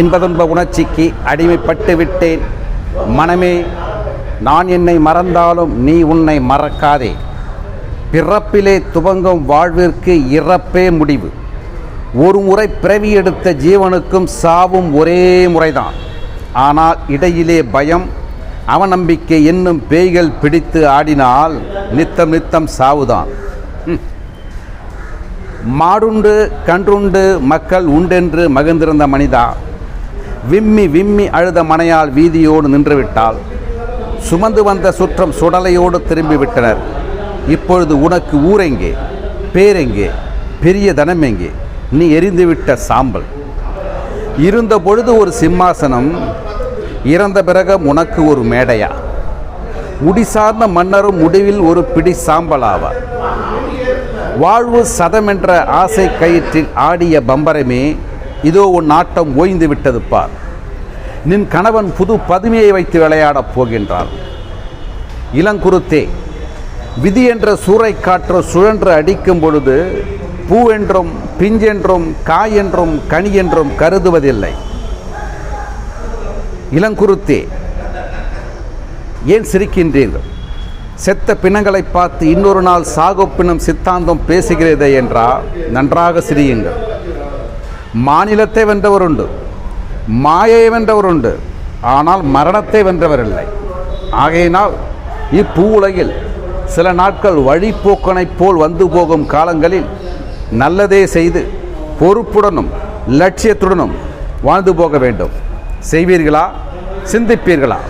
இன்பதுன்ப உணர்ச்சிக்கு அடிமைப்பட்டு விட்டேன். மனமே, நான் என்னை மறந்தாலும் நீ உன்னை மறக்காதே. பிறப்பிலே துவங்கும் வாழ்விற்கு இறப்பே முடிவு. ஒரு முறை பிறவி எடுத்த ஜீவனுக்கும் சாவும் ஒரே முறைதான். ஆனால் இடையிலே பயம், அவநம்பிக்கை என்னும் பேய்கள் பிடித்து ஆடினால் நித்தம் நித்தம் சாவுதான். மாடுண்டு கன்றுண்டு மக்கள் உண்டென்று மகிழ்ந்திருந்த மனிதா, விம்மி விம்மி அழுத மனையால் வீதியோடு நின்றுவிட்டால், சுமந்து வந்த சுற்றம் சுடலையோடு திரும்பிவிட்டனர். இப்பொழுது உனக்கு ஊரெங்கே, பேரெங்கே, பெரிய தனம் எங்கே? நீ எரிந்துவிட்ட சாம்பல். இருந்த பொழுது ஒரு சிம்மாசனம், இறந்த பிறகு உனக்கு ஒரு மேடையா? முடிசார்ந்த மன்னரும் முடிவில் ஒரு பிடி சாம்பலாவார். வாழ்வு சதமென்ற ஆசை கயிற்றில் ஆடிய பம்பரமே, இதோ உன் ஆட்டம் ஓய்ந்து விட்டது பார். நின் கணவன் புது பதுமையை வைத்து விளையாடப் போகின்றான். இளங்குருத்தே, விதி என்ற சூறை காற்று சுழன்று அடிக்கும் பொழுது பூவென்றும் பிஞ்சென்றும் காய் என்றும் கனி என்றும் கருதுவதில்லை. இளங்குருத்தே, ஏன் சிரிக்கின்றீர்கள்? செத்த பிணங்களை பார்த்து இன்னொரு நாள் சாகுப்பினம் சித்தாந்தம் பேசுகிறதே என்றால் நன்றாக சிரியுங்கள். மாநிலத்தை வென்றவர் உண்டு, மாயை வென்றவர் உண்டு, ஆனால் மரணத்தை வென்றவர் இல்லை. ஆகையினால் இப்பூ உலகில் சில நாட்கள் வழிப்போக்கனைப் போல் வந்து போகும் காலங்களில் நல்லதே செய்து பொறுப்புடனும் லட்சியத்துடனும் வாழ்ந்து போக வேண்டும். செய்வீர்களா? சிந்திப்பீர்களா?